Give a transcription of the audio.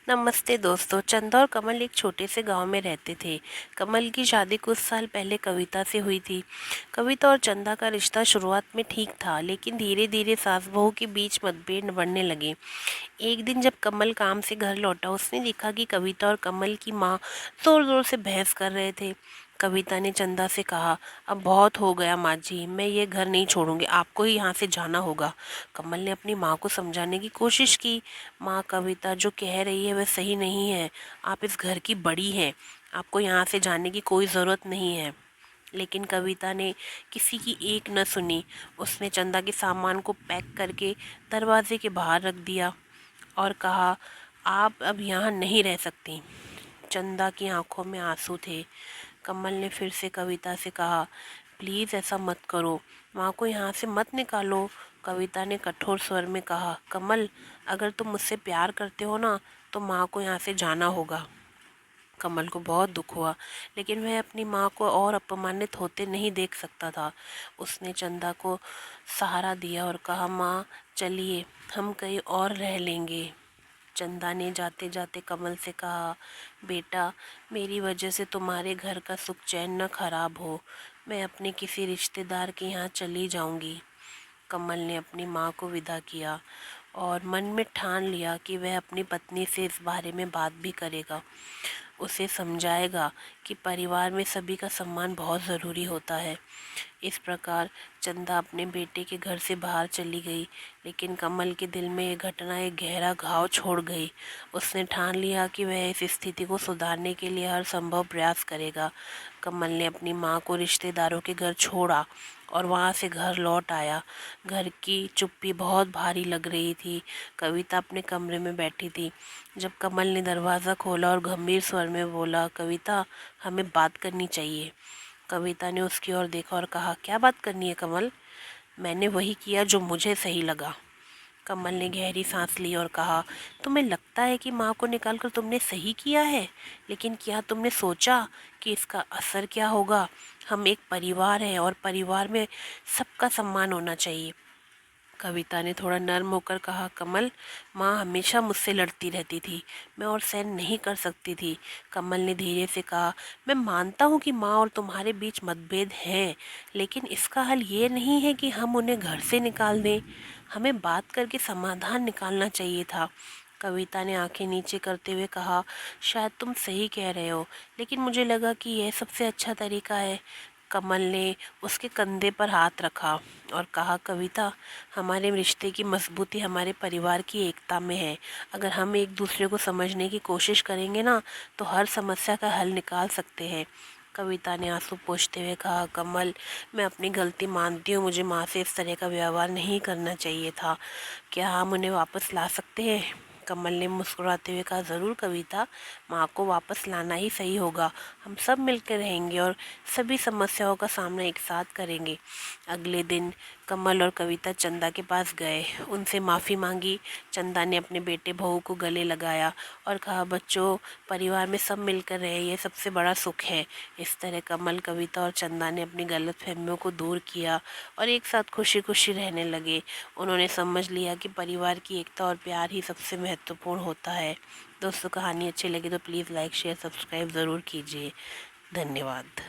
नमस्ते दोस्तों। चंदा और कमल एक छोटे से गांव में रहते थे। कमल की शादी कुछ साल पहले कविता से हुई थी। कविता और चंदा का रिश्ता शुरुआत में ठीक था, लेकिन धीरे धीरे सास बहू के बीच मतभेद बढ़ने लगे। एक दिन जब कमल काम से घर लौटा, उसने देखा कि कविता और कमल की माँ जोर जोर से बहस कर रहे थे। कविता ने चंदा से कहा, अब बहुत हो गया माँ जी, मैं ये घर नहीं छोड़ूंगी, आपको ही यहाँ से जाना होगा। कमल ने अपनी माँ को समझाने की कोशिश की। माँ, कविता जो कह रही है वह सही नहीं है। आप इस घर की बड़ी हैं, आपको यहाँ से जाने की कोई ज़रूरत नहीं है। लेकिन कविता ने किसी की एक न सुनी। उसने चंदा के सामान को पैक करके दरवाजे के बाहर रख दिया और कहा, आप अब यहाँ नहीं रह सकती। चंदा की आंखों में आंसू थे। कमल ने फिर से कविता से कहा, प्लीज़ ऐसा मत करो, माँ को यहाँ से मत निकालो। कविता ने कठोर स्वर में कहा, कमल, अगर तुम मुझसे प्यार करते हो ना, तो माँ को यहाँ से जाना होगा। कमल को बहुत दुख हुआ, लेकिन वह अपनी माँ को और अपमानित होते नहीं देख सकता था। उसने चंदा को सहारा दिया और कहा, माँ चलिए, हम कहीं और रह लेंगे। चंदा ने जाते जाते कमल से कहा, बेटा, मेरी वजह से तुम्हारे घर का सुख चैन न खराब हो। मैं अपने किसी रिश्तेदार के यहाँ चली जाऊंगी। कमल ने अपनी माँ को विदा किया और मन में ठान लिया कि वह अपनी पत्नी से इस बारे में बात भी करेगा। उसे समझाएगा कि परिवार में सभी का सम्मान बहुत ज़रूरी होता है। इस प्रकार चंदा अपने बेटे के घर से बाहर चली गई, लेकिन कमल के दिल में ये घटना एक गहरा घाव छोड़ गई। उसने ठान लिया कि वह इस स्थिति को सुधारने के लिए हर संभव प्रयास करेगा। कमल ने अपनी माँ को रिश्तेदारों के घर छोड़ा और वहाँ से घर लौट आया। घर की चुप्पी बहुत भारी लग रही थी। कविता अपने कमरे में बैठी थी। जब कमल ने दरवाज़ा खोला और गंभीर स्वर में बोला, कविता, हमें बात करनी चाहिए। कविता ने उसकी ओर देखा और कहा, क्या बात करनी है कमल? मैंने वही किया जो मुझे सही लगा। कमल ने गहरी सांस ली और कहा, तुम्हें लगता है कि माँ को निकालकर तुमने सही किया है, लेकिन क्या तुमने सोचा कि इसका असर क्या होगा? हम एक परिवार हैं और परिवार में सबका सम्मान होना चाहिए। कविता ने थोड़ा नर्म होकर कहा, कमल, माँ हमेशा मुझसे लड़ती रहती थी, मैं और सहन नहीं कर सकती थी। कमल ने धीरे से कहा, मैं मानता हूँ कि माँ और तुम्हारे बीच मतभेद हैं, लेकिन इसका हल ये नहीं है कि हम उन्हें घर से निकाल दें। हमें बात करके समाधान निकालना चाहिए था। कविता ने आंखें नीचे करते हुए कहा, शायद तुम सही कह रहे हो, लेकिन मुझे लगा कि यह सबसे अच्छा तरीका है। कमल ने उसके कंधे पर हाथ रखा और कहा, कविता, हमारे रिश्ते की मजबूती हमारे परिवार की एकता में है। अगर हम एक दूसरे को समझने की कोशिश करेंगे ना, तो हर समस्या का हल निकाल सकते हैं। कविता ने आंसू पोंछते हुए कहा, कमल, मैं अपनी गलती मानती हूँ, मुझे माँ से इस तरह का व्यवहार नहीं करना चाहिए था। क्या हम उन्हें वापस ला सकते हैं? कमल ने मुस्कुराते हुए कहा, ज़रूर कविता, माँ को वापस लाना ही सही होगा। हम सब मिलकर रहेंगे और सभी समस्याओं का सामना एक साथ करेंगे। अगले दिन कमल और कविता चंदा के पास गए, उनसे माफ़ी मांगी। चंदा ने अपने बेटे बहू को गले लगाया और कहा, बच्चों, परिवार में सब मिलकर रहे, ये सबसे बड़ा सुख है। इस तरह कमल, कविता और चंदा ने अपनी गलतफहमियों को दूर किया और एक साथ खुशी खुशी रहने लगे। उन्होंने समझ लिया कि परिवार की एकता और प्यार ही सबसे महत्वपूर्ण होता है। दोस्तों, कहानी अच्छी लगी तो प्लीज़ लाइक शेयर सब्सक्राइब ज़रूर कीजिए। धन्यवाद।